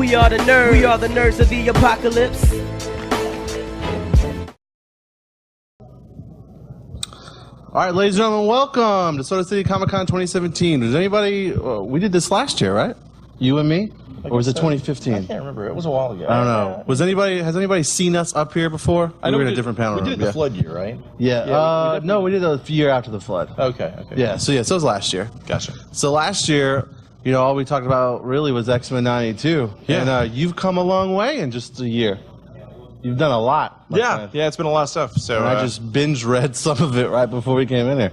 We are the nerds. We are the nerds of the apocalypse. All right, ladies and gentlemen, welcome to Soda City Comic Con 2017. Does anybody? We did this last year, right? You and me, or was it 2015? I can't remember. It was a while ago. I don't know. Has anybody seen us up here before? I know we were in a different panel room. We did the flood year, right? Yeah. No, we did a year after the flood. Okay. Yeah. So it was last year. Gotcha. So last year, all we talked about really was X-Men '92. Yeah. And you've come a long way in just a year. You've done a lot. Yeah, it's been a lot of stuff. So and I just binge read some of it right before we came in here.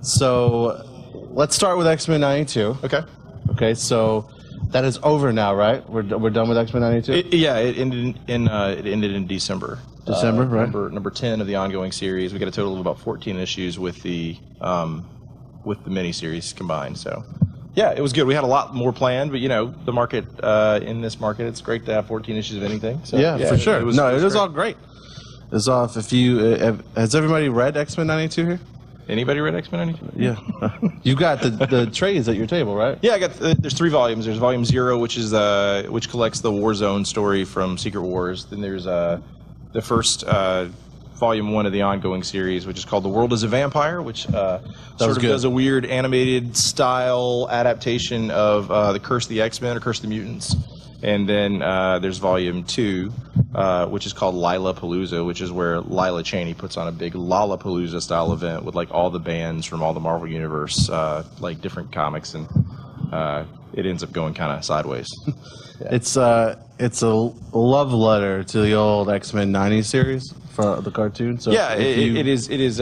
So let's start with X-Men '92. Okay. So that is over now, right? We're done with X-Men '92. It ended in December. Right? Number 10 of the ongoing series. We got a total of about 14 issues with the miniseries combined. So. Yeah, it was good. We had a lot more planned, but the market in this market, it's great to have 14 issues of anything. So, yeah, for sure. It was all great. It's all. If you has everybody read X-Men '92 here? Anybody read X-Men '92? Yeah, you got the trays at your table, right? Yeah, I got. There's 3 volumes. There's Volume 0, which collects the Warzone story from Secret Wars. Then there's the first. Volume 1 of the ongoing series, which is called The World is a Vampire, which sort of does a weird animated style adaptation of The Curse of the X-Men or Curse of the Mutants. And then there's Volume 2, which is called Lila-Palooza, which is where Lila Cheney puts on a big Lollapalooza style event with like all the bands from all the Marvel Universe, like different comics, and it ends up going kind of sideways. Yeah. It's a love letter to the old X-Men '90s series for the cartoon. So yeah, it is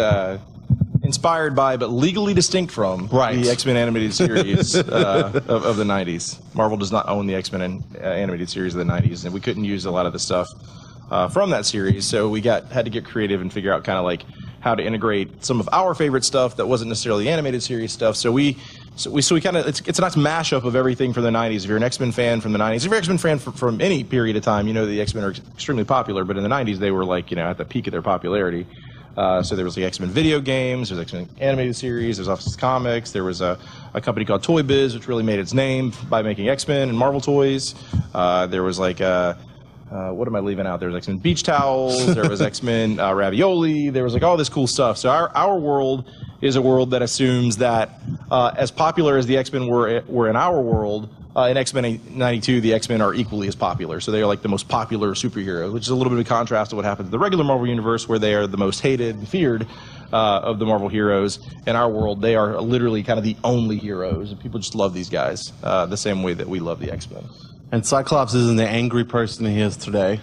inspired by, but legally distinct from, the X-Men animated series of the '90s. Marvel does not own the X-Men animated series of the '90s, and we couldn't use a lot of the stuff from that series. So we had to get creative and figure out kind of like how to integrate some of our favorite stuff that wasn't necessarily the animated series stuff. So we kind of, it's a nice mashup of everything from the '90s. If you're an X-Men fan from the '90s, if you're an X-Men fan from any period of time, the X-Men are extremely popular. But in the '90s, they were like at the peak of their popularity. So there was the X-Men video games, there was X-Men animated series, there's Office Comics, there was a company called Toy Biz, which really made its name by making X-Men and Marvel toys. There was like what am I leaving out? There was X-Men beach towels, there was X-Men ravioli, there was like all this cool stuff. So our world is a world that assumes that as popular as the X-Men were in our world, in X-Men '92, the X-Men are equally as popular. So they are like the most popular superheroes, which is a little bit of a contrast to what happens in the regular Marvel Universe, where they are the most hated and feared of the Marvel heroes. In our world, they are literally kind of the only heroes. And people just love these guys the same way that we love the X-Men. And Cyclops isn't the angry person he is today.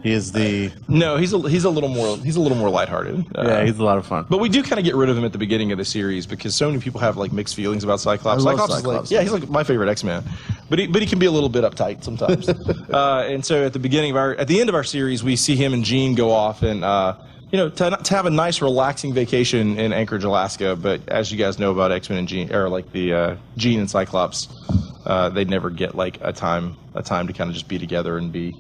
He is the no. He's a little more lighthearted. Yeah, he's a lot of fun. But we do kind of get rid of him at the beginning of the series because so many people have like mixed feelings about Cyclops. Cyclops. He's like my favorite X-Man, but he can be a little bit uptight sometimes. And so at the end of our series, we see him and Jean go off and to have a nice relaxing vacation in Anchorage, Alaska. But as you guys know about X-Men and Jean, or like the Jean and Cyclops, they never get like a time to kind of just be together and be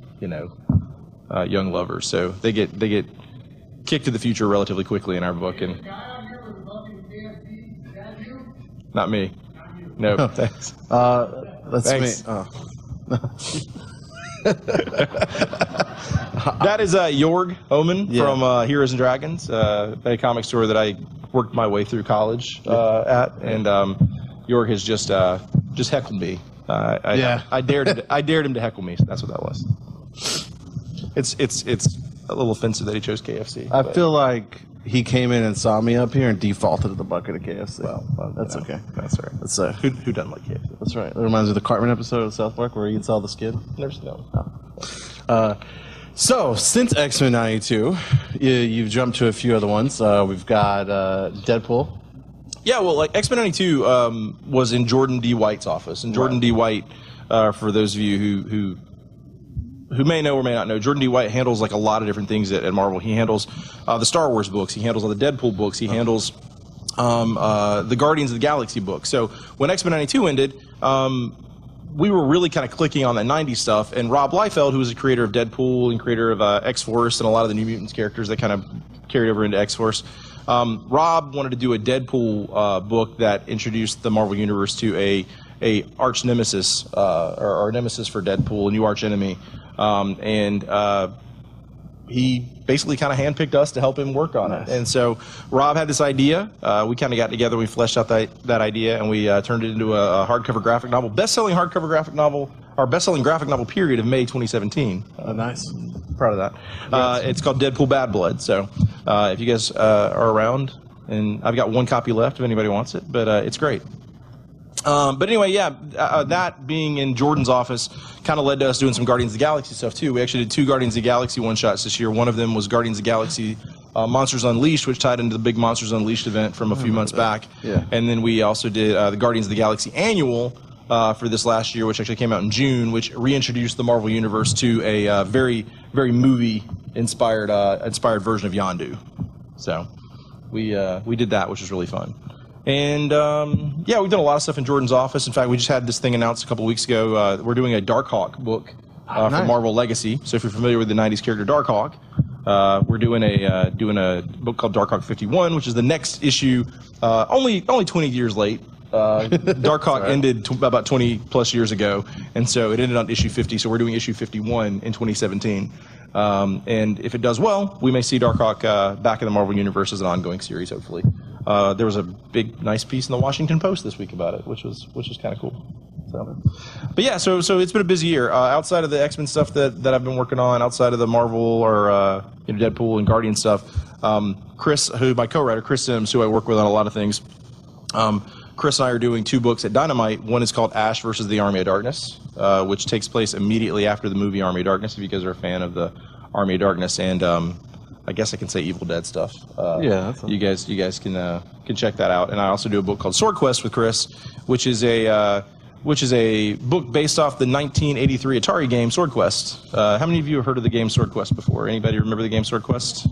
young lovers. So they get kicked to the future relatively quickly in our book. And not me. No, thanks. That's thanks. me. Oh. That is Jorg Omen from Heroes and Dragons, a comic store that I worked my way through college at, and Jorg has just heckled me. I dared him to heckle me. So that's what that was. It's a little offensive that he chose KFC. I feel like he came in and saw me up here and defaulted to the bucket of KFC. Well, that's okay. That's all right. That's who doesn't like KFC? That's right. It reminds me of the Cartman episode of South Park where he eats all the skin. Never seen that one. So since X-Men '92, you've jumped to a few other ones. We've got Deadpool. Yeah, well, like X-Men '92 was in Jordan D. White's office, and Jordan D. White, for those of you who may know or may not know, Jordan D. White handles like a lot of different things at Marvel. He handles the Star Wars books. He handles all the Deadpool books. He handles the Guardians of the Galaxy books. So when X-Men '92 ended, we were really kind of clicking on that '90s stuff. And Rob Liefeld, who was the creator of Deadpool and creator of X-Force and a lot of the New Mutants characters that kind of carried over into X-Force, Rob wanted to do a Deadpool book that introduced the Marvel Universe to a arch nemesis or nemesis for Deadpool, a new arch enemy, and he basically kind of handpicked us to help him work on it. And so Rob had this idea. We kind of got together, we fleshed out that idea, and we turned it into a hardcover graphic novel, best-selling hardcover graphic novel, our best-selling graphic novel period of May 2017. Nice. Proud of that. It's called Deadpool Bad Blood. So if you guys are around, and I've got one copy left if anybody wants it, but it's great. But anyway, yeah, that being in Jordan's office kind of led to us doing some Guardians of the Galaxy stuff too. We actually did 2 Guardians of the Galaxy one-shots this year. One of them was Guardians of the Galaxy Monsters Unleashed, which tied into the big Monsters Unleashed event from a few months back. Yeah. And then we also did the Guardians of the Galaxy Annual for this last year, which actually came out in June, which reintroduced the Marvel Universe to a very, very movie-inspired version of Yondu. So we did that, which was really fun. And yeah, we've done a lot of stuff in Jordan's office. In fact, we just had this thing announced a couple weeks ago. We're doing a Darkhawk book for Marvel Legacy. So if you're familiar with the '90s character Darkhawk, we're doing a book called Darkhawk 51, which is the next issue. Only 20 years late. Darkhawk ended about 20 plus years ago, and so it ended on issue 50. So we're doing issue 51 in 2017. And if it does well, we may see Darkhawk back in the Marvel Universe as an ongoing series, hopefully. There was a big, nice piece in the Washington Post this week about it, which was kind of cool. So, but yeah, so it's been a busy year. Outside of the X-Men stuff that I've been working on, outside of the Marvel or Deadpool and Guardian stuff, Chris, my co-writer, Chris Sims, who I work with on a lot of things, Chris and I are doing 2 books at Dynamite. One is called Ash versus the Army of Darkness, which takes place immediately after the movie Army of Darkness, if you guys are a fan of the Army of Darkness, and I guess I can say Evil Dead stuff. Yeah, you guys can check that out. And I also do a book called Sword Quest with Chris, which is a book based off the 1983 Atari game Sword Quest. How many of you have heard of the game Sword Quest before? Anybody remember the game Sword Quest?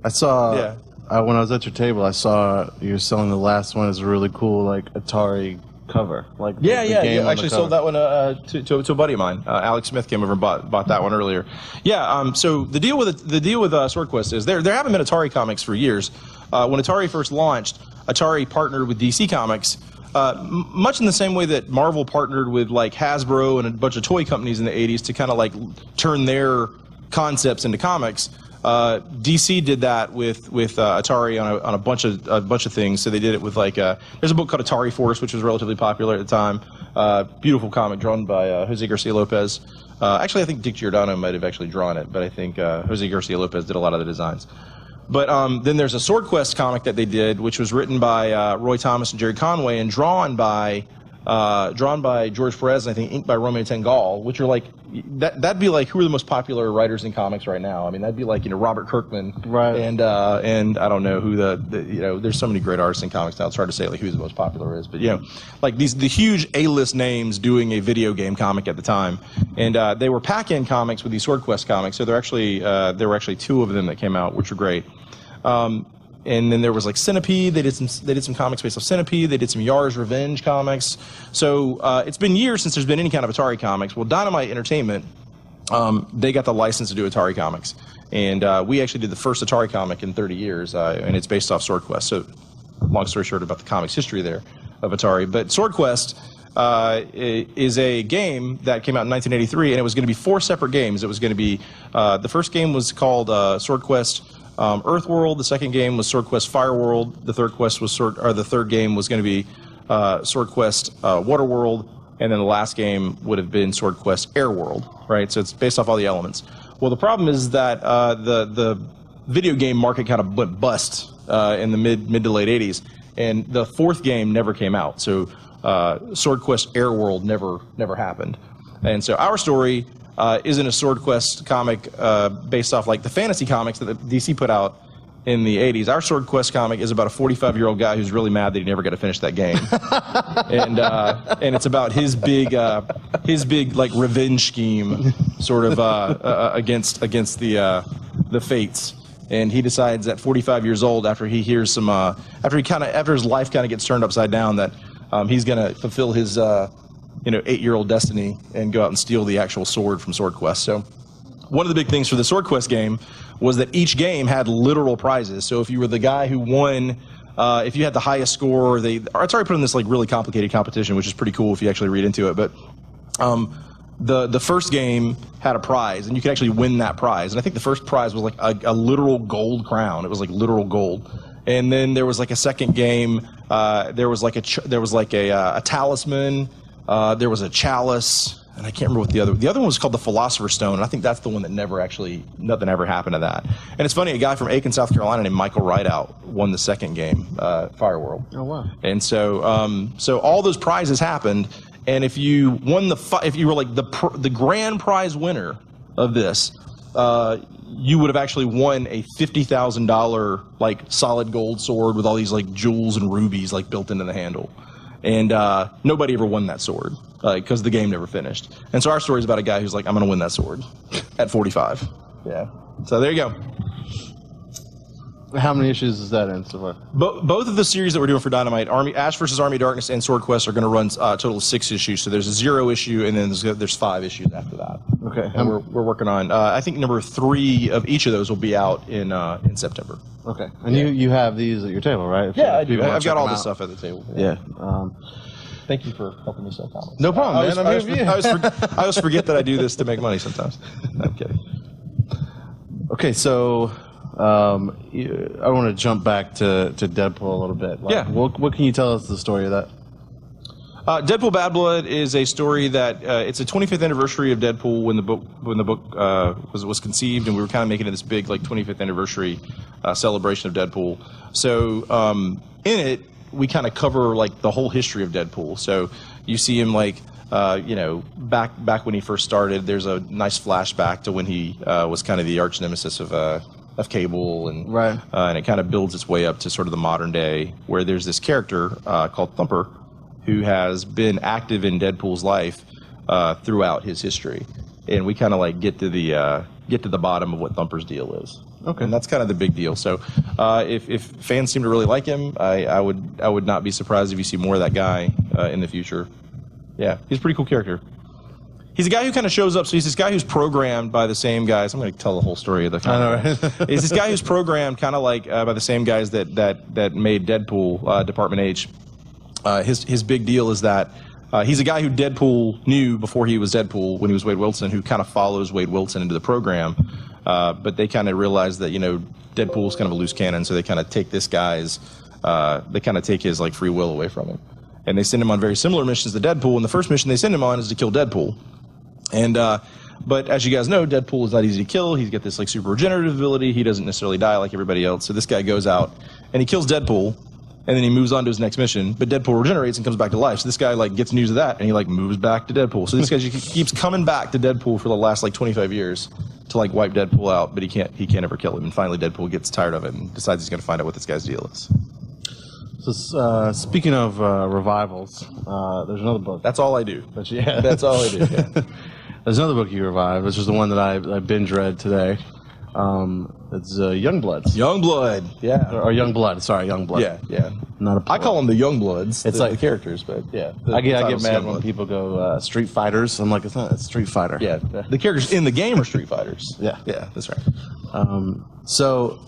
I saw. Yeah. When I was at your table, I saw you were selling the last one as a really cool Atari cover. Yeah. I actually sold that one to a buddy of mine. Alex Smith came over and bought that one earlier. Yeah. So the deal with Sword Quest is there haven't been Atari comics for years. When Atari first launched, Atari partnered with DC Comics, much in the same way that Marvel partnered with Hasbro and a bunch of toy companies in the '80s to kind of turn their concepts into comics. DC did that with Atari on a bunch of things. So they did it with there's a book called Atari Force, which was relatively popular at the time. Beautiful comic drawn by Jose Garcia Lopez. Actually, I think Dick Giordano might have actually drawn it, but I think Jose Garcia Lopez did a lot of the designs. But then there's a Sword Quest comic that they did, which was written by Roy Thomas and Jerry Conway and drawn by George Perez, and I think inked by Romeo Tengal, which are that'd be who are the most popular writers in comics right now? I mean, that'd be Robert Kirkman, right? And I don't know who there's so many great artists in comics now. It's hard to say who the most popular is, but the huge A-list names doing a video game comic at the time, and they were pack-in comics with these Sword Quest comics. So there were actually 2 of them that came out, which were great. And then there was Centipede. They did some comics based off Centipede. They did some Yar's Revenge comics. So it's been years since there's been any kind of Atari comics. Well, Dynamite Entertainment, they got the license to do Atari comics, and we actually did the first Atari comic in 30 years, and it's based off Sword Quest. So, long story short about the comics history there of Atari, but Sword Quest is a game that came out in 1983, and it was going to be 4 separate games. It was going to be the first game was called Sword Quest Earthworld. The second game was Sword Quest Fireworld. The third game was going to be Sword Quest Waterworld, and then the last game would have been Sword Quest Airworld. Right, so it's based off all the elements. Well, the problem is that the video game market kind of went bust in the mid to late '80s, and the 4th game never came out. So Sword Quest Airworld never happened, and so our story isn't a Sword Quest comic based off the fantasy comics that the DC put out in the 80s. Our Sword Quest comic is about a 45-year-old guy who's really mad that he never got to finish that game. And it's about his big revenge scheme sort of against the fates. And he decides at 45 years old, after he hears some after his life kind of gets turned upside down, that he's going to fulfill his 8-year-old destiny and go out and steal the actual sword from Sword Quest. So one of the big things for the Sword Quest game was that each game had literal prizes. So if you were the guy who won if you had the highest score, it's already put in this like really complicated competition, which is pretty cool if you actually read into it. But the first game had a prize, and you could actually win that prize. And I think the first prize was like a literal gold crown. It was like literal gold. And then there was like a second game. There was like a talisman. There was a chalice, and I can't remember what the other one was called the Philosopher's Stone. And I think that's the one that nothing ever happened to that. And it's funny, a guy from Aiken, South Carolina named Michael Rideout won the second game, Fireworld. Oh wow! And so so all those prizes happened. And if you won if you were like the grand prize winner of this, you would have actually won a $50,000 like solid gold sword with all these like jewels and rubies like built into the handle. And nobody ever won that sword because the game never finished. And so our story is about a guy who's like, I'm going to win that sword at 45. Yeah. So there you go. How many issues is that in so far? Both of the series that we're doing for Dynamite, Ash vs. Army of Darkness and Sword Quest, are going to run a total of 6 issues. So there's a 0 issue, and then there's 5 issues after that. Okay. And we're working on. I think number 3 of each of those will be out in September. Okay. And you have these at your table, right? Yeah, I do. I've got all this stuff at the table. Yeah. Thank you for helping me sell comics. No problem, man. I always forget that I do this to make money sometimes. No, I'm kidding. Okay, so I want to jump back to Deadpool a little bit. Like, yeah. What can you tell us the story of that? Deadpool Bad Blood is a story that it's a 25th anniversary of Deadpool when the book was conceived, and we were kind of making it this big like 25th anniversary celebration of Deadpool. So in it, we kind of cover like the whole history of Deadpool. So you see him like back when he first started. There's a nice flashback to when he was kind of the arch nemesis of Cable, and right. And it kind of builds its way up to sort of the modern day, where there's this character called Thumper, who has been active in Deadpool's life throughout his history, and we kind of like get to the bottom of what Thumper's deal is. Okay, and that's kind of the big deal. So if fans seem to really like him, I would not be surprised if you see more of that guy in the future. Yeah, he's a pretty cool character. He's a guy who kind of shows up. So he's this guy who's programmed by the same guys. I'm going to tell the whole story of the comic. I know, right? He's this guy who's programmed kind of like by the same guys that made Deadpool, Department H. His big deal is that he's a guy who Deadpool knew before he was Deadpool when he was Wade Wilson, who kind of follows Wade Wilson into the program. But they kind of realized that, Deadpool's kind of a loose cannon, so they kind of take his like free will away from him. And they send him on very similar missions to Deadpool, and the first mission they send him on is to kill Deadpool. And but as you guys know, Deadpool is not easy to kill. He's got this like super regenerative ability. He doesn't necessarily die like everybody else. So this guy goes out and he kills Deadpool, and then he moves on to his next mission. But Deadpool regenerates and comes back to life. So this guy like gets news of that, and he like moves back to Deadpool. So this guy keeps coming back to Deadpool for the last like 25 years to like wipe Deadpool out, but he can't ever kill him. And finally, Deadpool gets tired of it and decides he's going to find out what this guy's deal is. So speaking of revivals, there's another book. That's all I do. Yeah. That's all I do. Yeah. There's another book you revived, which is the one that I binge read today. It's Youngblood. Youngblood, yeah. Or Youngblood, sorry, Youngblood. Yeah, yeah. Not I call them the Youngbloods. It's like the characters, but yeah. I get mad when people go Street Fighters. I'm like, it's Street Fighter. Yeah, the characters in the game are Street Fighters. Yeah, yeah, that's right. So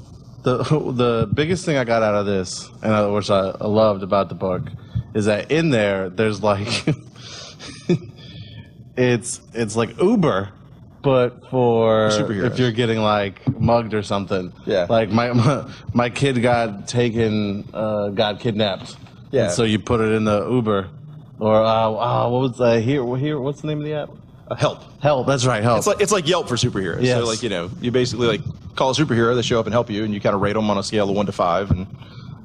the biggest thing I got out of this, and which I loved about the book, is that in there's like it's like Uber, but for if you're getting like mugged or something. Yeah. Like my kid got kidnapped. Yeah. And so you put it in the Uber, or what was here? What's the name of the app? Help. Help. That's right. Help. It's like Yelp for superheroes. Yes. So like you basically like call a superhero, they show up and help you, and you kind of rate them on a scale of 1 to 5, and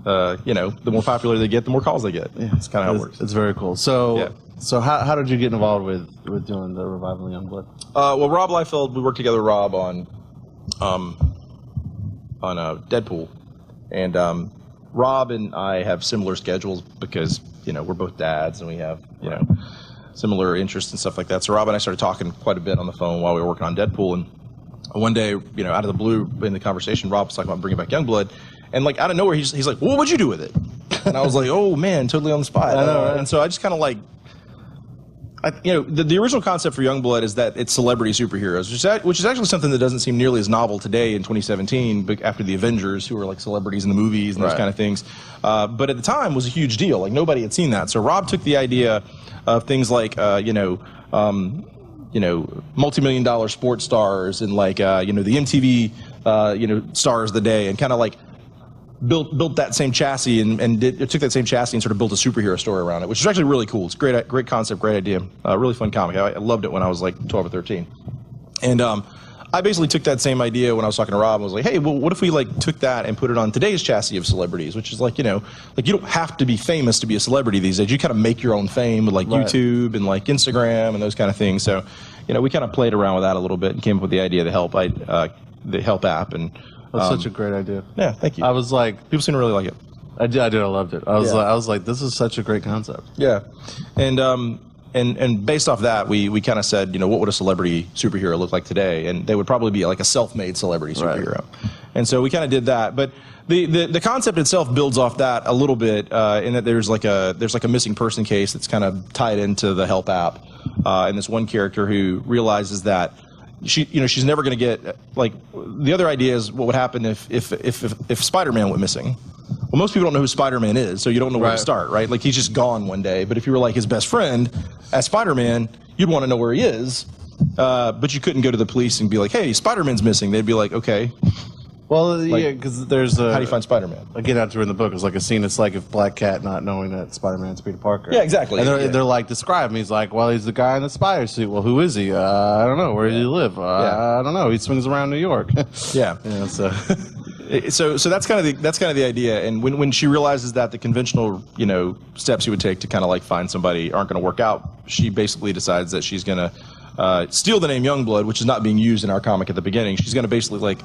the more popular they get, the more calls they get. Yeah. That's kind of how it works. It's very cool. So. Yeah. So how did you get involved with doing the revival of Youngblood? Well, Rob Liefeld, we worked together with Rob on Deadpool, and Rob and I have similar schedules because we're both dads and we have similar interests and stuff like that. So Rob and I started talking quite a bit on the phone while we were working on Deadpool, and one day, out of the blue in the conversation, Rob was talking about bringing back Youngblood, and like out of nowhere, he's like, well, "What'd you do with it?" And I was like, "Oh man, totally on the spot." I know, right? And so I just kind of like. the original concept for Youngblood is that it's celebrity superheroes, which is actually something that doesn't seem nearly as novel today in 2017, but after the Avengers, who were like celebrities in the movies and those kind of things. But at the time was a huge deal. Like nobody had seen that. So Rob took the idea of things like, multi-million-dollar sports stars and like, the MTV, stars of the day, and kind of like built that same chassis and took that same chassis and sort of built a superhero story around it, which is actually really cool. It's great concept, great idea, really fun comic. I loved it when I was like 12 or 13. And I basically took that same idea when I was talking to Rob and was like, hey, well, what if we like took that and put it on today's chassis of celebrities, which is like, you don't have to be famous to be a celebrity these days. You kind of make your own fame with like YouTube and like Instagram and those kind of things. So, we kind of played around with that a little bit and came up with the idea of the Help app. And that's such a great idea. Yeah, thank you. I was like, people seem to really like it. I did. I loved it. I was like, this is such a great concept. Yeah, and based off that, we kind of said, what would a celebrity superhero look like today? And they would probably be like a self-made celebrity superhero. Right. And so we kind of did that. But the concept itself builds off that a little bit in that there's like a missing person case that's kind of tied into the Help app, and this one character who realizes that she's never going to get, like, the other idea is what would happen if Spider-Man went missing. Well, most people don't know who Spider-Man is, so you don't know where to start, right? Like, he's just gone one day. But if you were like his best friend as Spider-Man, you'd want to know where he is. But you couldn't go to the police and be like, hey, Spider-Man's missing. They'd be like, okay. Well, because there's a... How do you find Spider-Man? Again, after in the book, it's like a scene. It's like if Black Cat not knowing that Spider-Man's Peter Parker. Yeah, exactly. And they're like, describe him. He's like, well, he's the guy in the spider suit. Well, who is he? I don't know. Where does he live? I don't know. He swings around New York. Yeah. So... So that's kind of the idea. And when she realizes that the conventional steps you would take to kind of like find somebody aren't going to work out, she basically decides that she's going to steal the name Youngblood, which is not being used in our comic at the beginning. She's going to basically like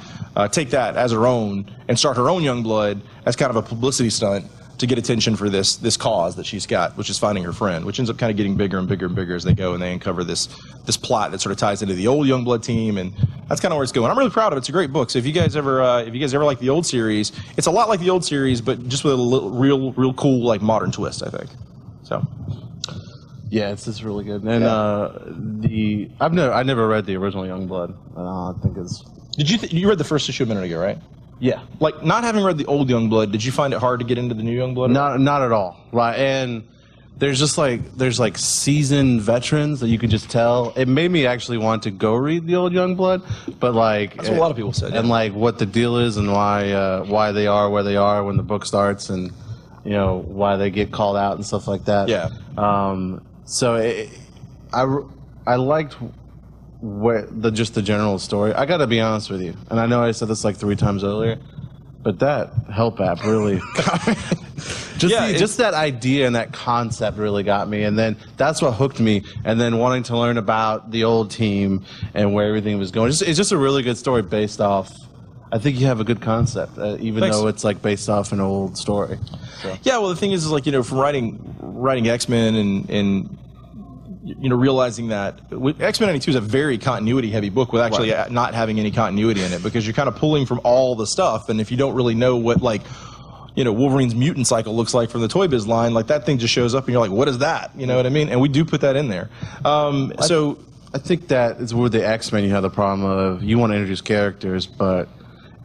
take that as her own and start her own Youngblood as kind of a publicity stunt to get attention for this cause that she's got, which is finding her friend, which ends up kind of getting bigger and bigger and bigger as they go, and they uncover this plot that sort of ties into the old Youngblood team, and that's kind of where it's going. I'm really proud of it. It's a great book. So if you guys ever like the old series, it's a lot like the old series, but just with a real cool like modern twist, I think. So. Yeah, it's just really good. And I never read the original Youngblood. I think it's. Did you read the first issue a minute ago, right? Yeah. Like, not having read the old Youngblood, did you find it hard to get into the new Youngblood? Not at all. Right. And there's like seasoned veterans that you can just tell. It made me actually want to go read the old Youngblood, but like that's what a lot of people said. And like what the deal is and why they are where they are when the book starts, and why they get called out and stuff like that. Yeah. So I liked just the general story. I got to be honest with you, and I know I said this like 3 times earlier, but that Help app really got me. Just that idea and that concept really got me, and then that's what hooked me. And then wanting to learn about the old team and where everything was going. It's just a really good story based off. I think you have a good concept, even though it's like based off an old story. So. Yeah, well, the thing is like from writing X-Men and realizing that X-Men 92 is a very continuity-heavy book with actually not having any continuity in it, because you're kind of pulling from all the stuff, and if you don't really know what Wolverine's mutant cycle looks like from the Toy Biz line, like that thing just shows up and you're like, what is that? You know what I mean? And we do put that in there. I think that is with the X-Men you have the problem of you want to introduce characters, but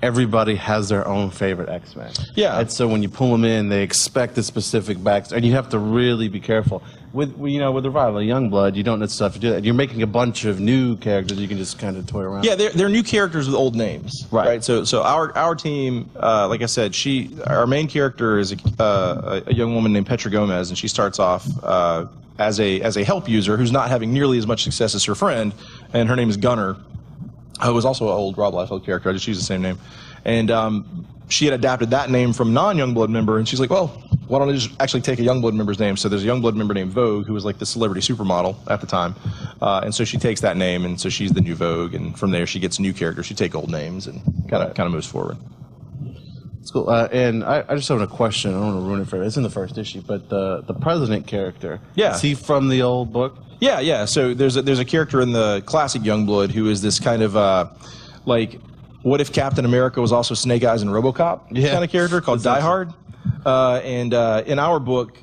everybody has their own favorite X-Men. Yeah. And so when you pull them in, they expect a specific backstory, and you have to really be careful. With Revival, Youngblood, you don't necessarily have to do that. You're making a bunch of new characters you can just kind of toy around. Yeah, they're new characters with old names. Right. So our team, like I said, our main character is a young woman named Petra Gomez, and she starts off as a help user who's not having nearly as much success as her friend, and her name is Gunner, who was also an old Rob Liefeld character. I just used the same name. And she had adapted that name from non-Youngblood member, and she's like, well, why don't I just actually take a Youngblood member's name? So there's a Youngblood member named Vogue, who was like the celebrity supermodel at the time. And so she takes that name, and so she's the new Vogue, and from there she gets new characters. She takes old names and kind of moves forward. It's cool. And I just have a question. I don't want to ruin it for you. It's in the first issue, but the president character, is he from the old book? Yeah. So there's a character in the classic Youngblood who is this kind of like, what if Captain America was also Snake Eyes and RoboCop kind of character called Die Hard? And in our book,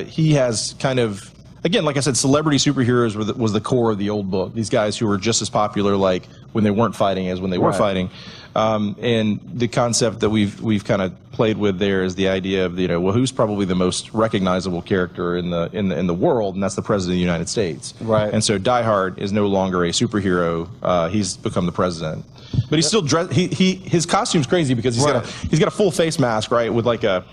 he has kind of again, like I said, celebrity superheroes was the core of the old book. These guys who were just as popular, like when they weren't fighting, as when they were fighting. And the concept that we've kind of played with there is the idea of well, who's probably the most recognizable character in the world, and that's the president of the United States. Right. And so Die Hard is no longer a superhero; he's become the president. But he's still dressed. His costume's crazy because he's got a full face mask, right, with like a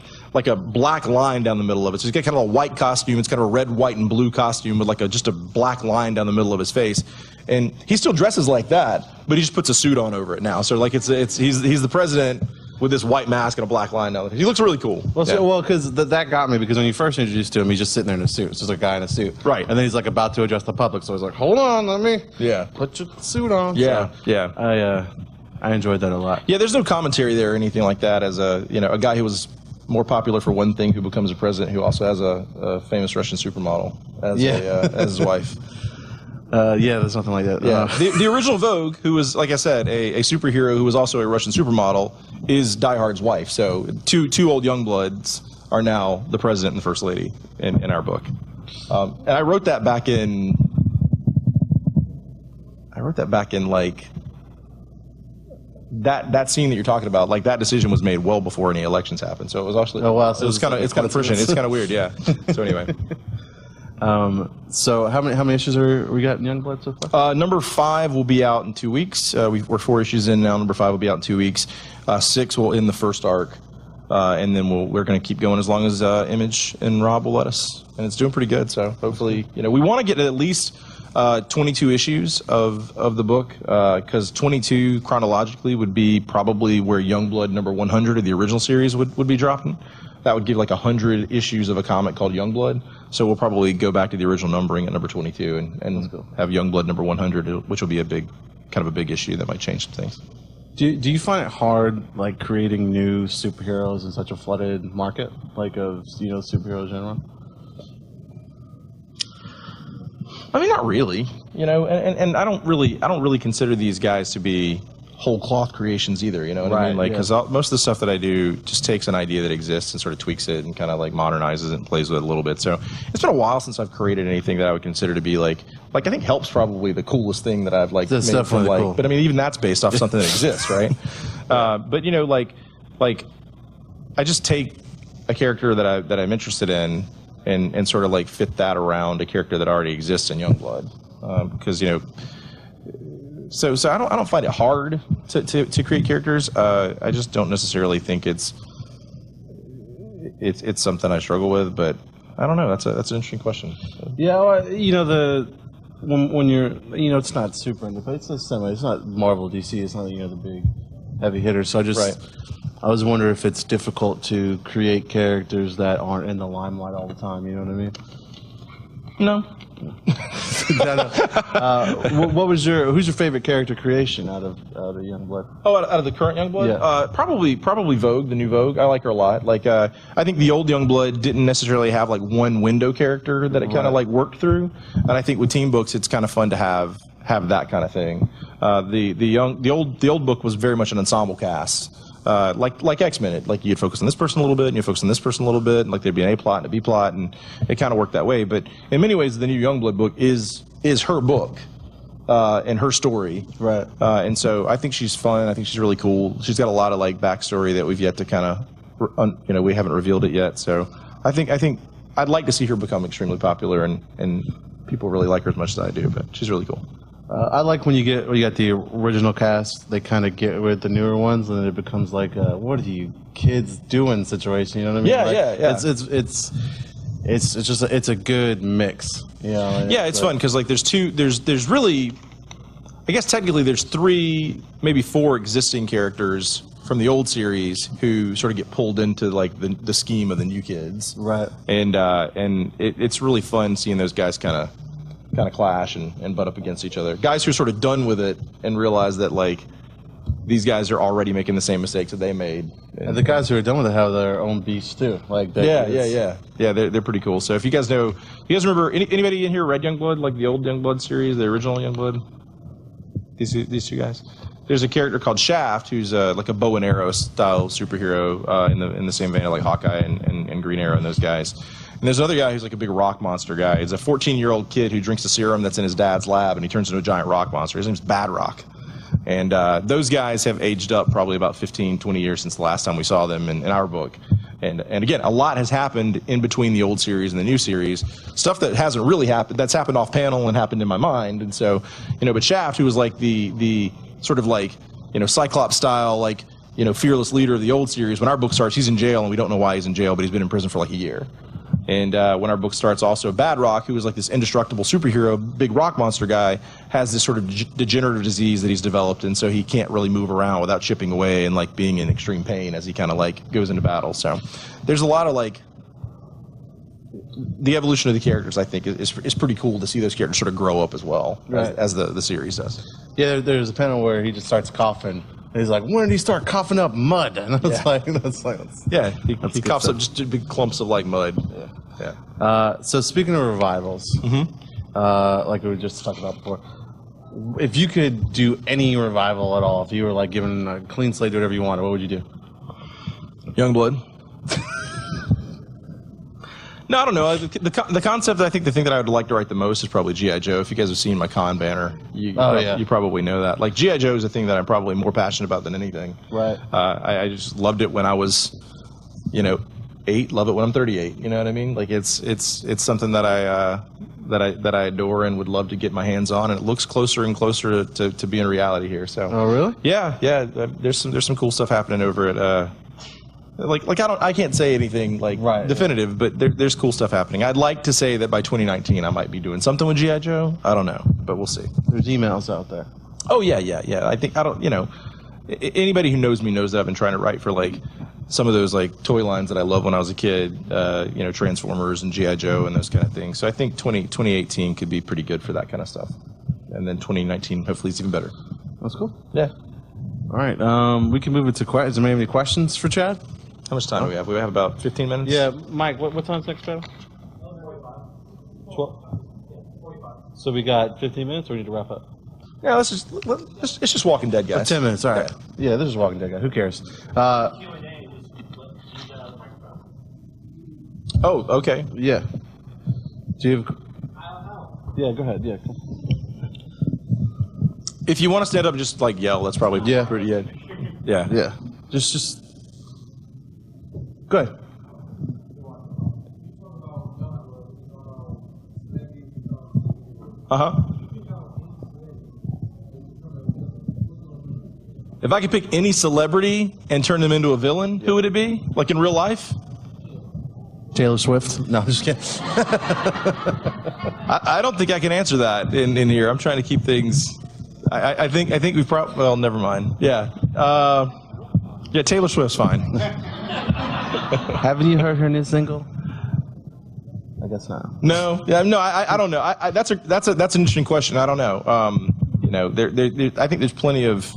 black line down the middle of it. So he's got kind of a white costume. It's kind of a red, white, and blue costume with just a black line down the middle of his face. And he still dresses like that, but he just puts a suit on over it now. So he's the president with this white mask and a black line down. He looks really cool. Well, because that got me, because when you first introduced to him, he's just sitting there in a suit. It's just a guy in a suit. Right. And then he's like about to address the public. So he's like, hold on, let me put your suit on. Yeah. So, yeah. I enjoyed that a lot. Yeah, there's no commentary there or anything like that as a guy who was more popular for one thing who becomes a president who also has a famous Russian supermodel as his wife. There's nothing like that. Yeah. The original Vogue, who was, like I said, a superhero who was also a Russian supermodel, is Die Hard's wife. So two old Youngbloods are now the president and the first lady in our book. And I wrote that back in like that scene that you're talking about. Like that decision was made well before any elections happened. So it was actually it's kind of prescient. It's kind of weird. Yeah. So anyway. So how many issues are we got in Youngblood so far? Number 5 will be out in 2 weeks. We're 4 issues in now. Number 5 will be out in 2 weeks. 6 will end the first arc, and then we're going to keep going as long as Image and Rob will let us. And it's doing pretty good. So hopefully, we want to get at least 22 issues of the book, because 22 chronologically would be probably where Youngblood number 100 of the original series would be dropping. That would give like 100 issues of a comic called Youngblood. So we'll probably go back to the original numbering at number 22 and have Youngblood number 100, which will be a big issue that might change some things. Do you find it hard, like, creating new superheroes in such a flooded market, like of superhero genre? I mean, not really. And I don't really consider these guys to be whole cloth creations either, you know what I mean? Like, because most of the stuff that I do just takes an idea that exists and sort of tweaks it and kind of like modernizes it and plays with it a little bit. So it's been a while since I've created anything that I would consider to be like I think Help's probably the coolest thing that I've made from cool. But I mean, even that's based off something that exists, right? But I just take a character that I'm interested in and sort of like fit that around a character that already exists in Youngblood, because So I don't find it hard to create characters. I just don't necessarily think it's something I struggle with. But I don't know. That's an interesting question. Yeah, well, when you're it's not super independent. It's not Marvel, DC. It's not the big heavy hitters. So I was wondering if it's difficult to create characters that aren't in the limelight all the time. You know what I mean? No. Who's your favorite character creation out of Youngblood? Oh, out of the current Youngblood? Yeah. Probably Vogue, the new Vogue. I like her a lot. Like, I think the old Youngblood didn't necessarily have like one window character that it kind of like worked through, and I think with team books it's kind of fun to have that kind of thing. The old book was very much an ensemble cast. Like X-Men, like you'd focus on this person a little bit, and you'd focus on this person a little bit, and like there'd be an A plot and a B plot, and it kind of worked that way. But in many ways, the new Youngblood book is her book, and her story. Right. And so I think she's fun. I think she's really cool. She's got a lot of like backstory that we've yet to kind of, we haven't revealed it yet. So I think I'd like to see her become extremely popular, and people really like her as much as I do. But she's really cool. I like when you got the original cast, they kind of get with the newer ones, and then it becomes like, what are you kids doing situation? You know what I mean? Yeah. It's a good mix. It's fun because like there's really, I guess technically there's 3, maybe 4 existing characters from the old series who sort of get pulled into like the scheme of the new kids. Right. And it's really fun seeing those guys kind of clash and butt up against each other. Guys who are sort of done with it and realize that like these guys are already making the same mistakes that they made. And the guys who are done with it have their own beasts too. Like yeah. They're pretty cool. So if you guys remember anybody in here read Youngblood, like the old Youngblood series, the original Youngblood? These two guys. There's a character called Shaft who's like a bow and arrow style superhero in the same vein of like Hawkeye and Green Arrow and those guys. And there's another guy who's like a big rock monster guy. He's a 14-year-old kid who drinks a serum that's in his dad's lab, and he turns into a giant rock monster. His name's Bad Rock. And those guys have aged up probably about 15, 20 years since the last time we saw them in our book. And again, a lot has happened in between the old series and the new series. Stuff that hasn't really happened, that's happened off panel and happened in my mind. And so, but Shaft, who was like the sort of like, Cyclops style, like, fearless leader of the old series, when our book starts, he's in jail, and we don't know why he's in jail, but he's been in prison for like a year. And when our book starts, also Bad Rock, who was like this indestructible superhero, big rock monster guy, has this sort of degenerative disease that he's developed, and so he can't really move around without chipping away and like being in extreme pain as he kind of like goes into battle. So there's a lot of like the evolution of the characters. I think is pretty cool to see those characters sort of grow up as well, right, as the series does. Yeah, there's a panel where he just starts coughing. And he's like, when did he start coughing up mud? And I was he coughs up just big clumps of like mud. Yeah. So speaking of revivals, like we just talked about before, if you could do any revival at all, if you were like given a clean slate, do whatever you wanted, what would you do? Youngblood. No, I don't know. The concept, I think the thing that I would like to write the most is probably G.I. Joe. If you guys have seen my con banner, you probably know that. Like, G.I. Joe is a thing that I'm probably more passionate about than anything. Right. I just loved it when I was, 8. Love it when I'm 38. You know what I mean? Like, it's something that I adore and would love to get my hands on, and it looks closer and closer to being reality here. So. Oh, really? Yeah. There's some cool stuff happening over at. I can't say anything definitive, but there's cool stuff happening. I'd like to say that by 2019 I might be doing something with G.I. Joe. I don't know, but we'll see. There's emails out there. Oh yeah. Anybody who knows me knows that I've been trying to write for like some of those like toy lines that I loved when I was a kid, Transformers and G.I. Joe and those kind of things. So I think 2018 could be pretty good for that kind of stuff. And then 2019 hopefully is even better. That's cool. Yeah. All right. We can move it to questions. Does anybody have any questions for Chad? How much time do we have? We have about 15 minutes? Yeah, Mike, what time's next battle? 12. So we got 15 minutes, or we need to wrap up? Yeah, it's just Walking Dead, guys. 10 minutes, all right. Yeah, this is Walking Dead, guy. Who cares? Okay. Yeah. Do you have... Yeah, go ahead. Yeah. If you want to stand up and just like yell, that's probably pretty good. Yeah. Yeah. Just... Go ahead. If I could pick any celebrity and turn them into a villain, who would it be? Like in real life? Taylor Swift? No, I'm just kidding. I don't think I can answer that in here. I'm trying to keep things... I think we've probably... Well, never mind. Yeah. Taylor Swift's fine. Haven't you heard her new single? I guess not. No. Yeah. No. I don't know. That's an interesting question. I don't know. I think there's plenty of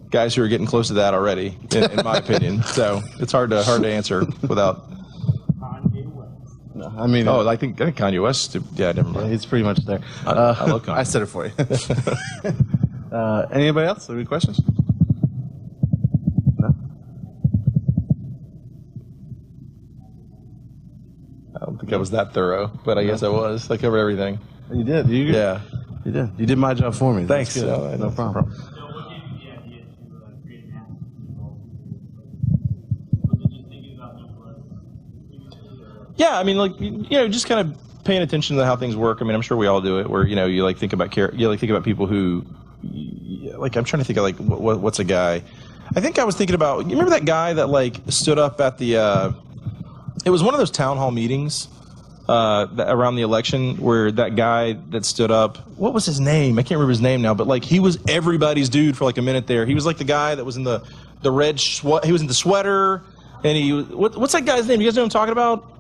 guys who are getting close to that already, in my opinion. So it's hard to answer without. Kanye West. No, I mean. Oh, I think Kanye West. Yeah, never mind. He's pretty much there. I love Kanye. I said it for you. Anybody else? Any questions? I don't think I was that thorough, but I guess I was. I covered everything. You did. Yeah. You did. You did my job for me. Thanks. No problem. So what gave you the idea to create an app? Was it just thinking about Youngblood? Yeah, I mean, just kind of paying attention to how things work. I mean, I'm sure we all do it, where you like think about people who, like, I'm trying to think of like what's a guy. I think I was thinking about. You remember that guy that like stood up at the. It was one of those town hall meetings around the election where that guy that stood up, what was his name? I can't remember his name now, but like he was everybody's dude for like a minute there. He was like the guy that was in the red he was in the sweater, and what's that guy's name? You guys know what I'm talking about?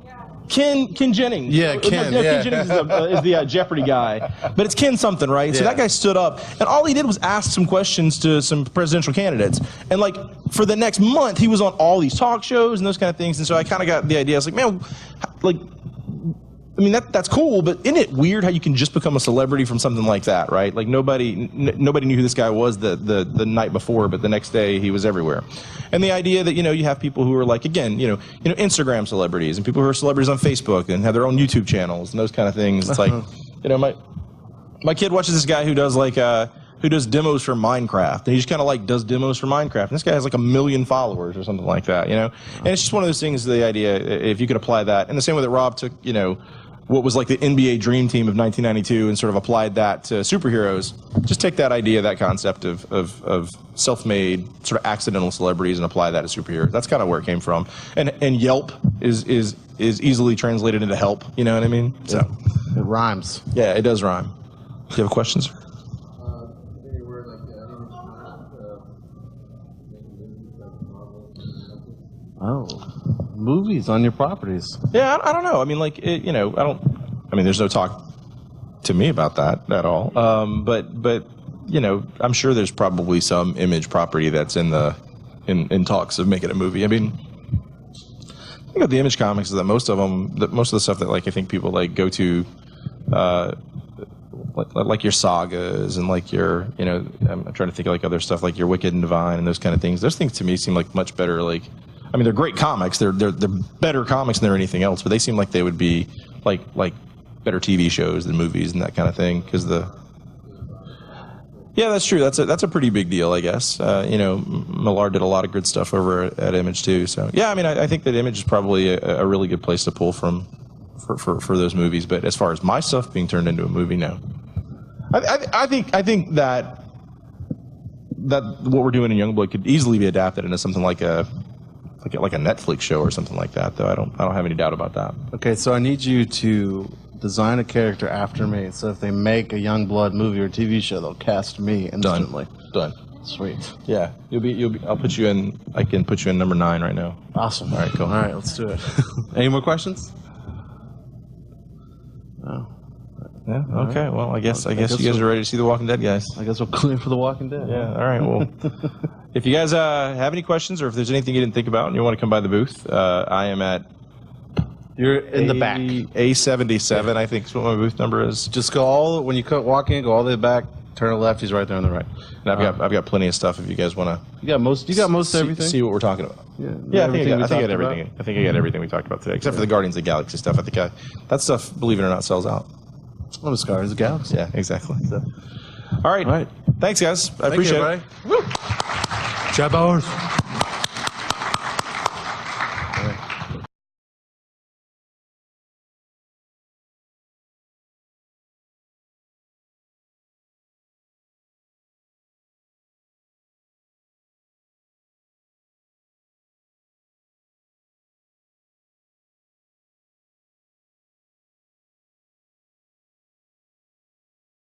Ken Jennings. Yeah, Ken. Ken Jennings is the Jeopardy guy, but it's Ken something, right? So that guy stood up, and all he did was ask some questions to some presidential candidates, and like for the next month, he was on all these talk shows and those kind of things. And so I kind of got the idea. I was like, man, like I mean, that's cool, but isn't it weird how you can just become a celebrity from something like that, right? Like nobody knew who this guy was the night before, but the next day he was everywhere. And the idea that, you have people who are like, again, Instagram celebrities and people who are celebrities on Facebook and have their own YouTube channels and those kind of things. It's like, my kid watches this guy who does who does demos for Minecraft, and he just kind of like does demos for Minecraft. And this guy has like 1 million followers or something like that, And it's just one of those things, the idea, if you could apply that, in the same way that Rob took, what was like the NBA Dream Team of 1992 and sort of applied that to superheroes, just take that idea, that concept of self-made sort of accidental celebrities and apply that to superheroes. That's kind of where it came from. And Yelp is easily translated into help, you know what I mean? So it rhymes. Yeah, it does rhyme. Do you have questions? Oh, movies on your properties. Yeah, I don't know. I mean, there's no talk to me about that at all. But I'm sure there's probably some Image property that's in talks of making a movie. I mean, the thing about the Image comics is that most of the stuff that I think people go to, like your sagas and like your, I'm trying to think of other stuff like your Wicked and Divine and those kind of things. Those things to me seem like much better. I mean, they're great comics. They're better comics than anything else, but they seem like they would be like better TV shows than movies and that kind of thing. Yeah, that's true. That's a pretty big deal, I guess. Millard did a lot of good stuff over at Image too. So yeah, I mean, I think that Image is probably a really good place to pull from for those movies. But as far as my stuff being turned into a movie, no. I think that what we're doing in Youngblood could easily be adapted into something like a Netflix show or something like that, though. I don't have any doubt about that. Okay, so I need you to design a character after me. So if they make a Youngblood movie or TV show, they'll cast me instantly. Done. Sweet. Yeah, you'll be. I'll put you in. I can put you in number 9 right now. Awesome. All right, cool. All right, let's do it. Any more questions? No. Yeah. Okay. Right. Well, I guess you guys are ready to see The Walking Dead, guys. I guess we'll clear for The Walking Dead. Yeah. All right. Well, if you guys have any questions or if there's anything you didn't think about and you want to come by the booth, I am at. You're in the back. A77, I think is what my booth number is. Just go when you walk in, go all the way back, turn left. He's right there on the right. And I've got plenty of stuff if you guys want to. You got most of everything. See what we're talking about. Yeah, I think I got everything. I think I got everything we talked about today, except for the Guardians of the Galaxy stuff. I think that stuff, believe it or not, sells out. Oh, the Guardians of the Galaxy. Yeah, exactly. So. All right. Thanks, guys. I appreciate it. Jabos.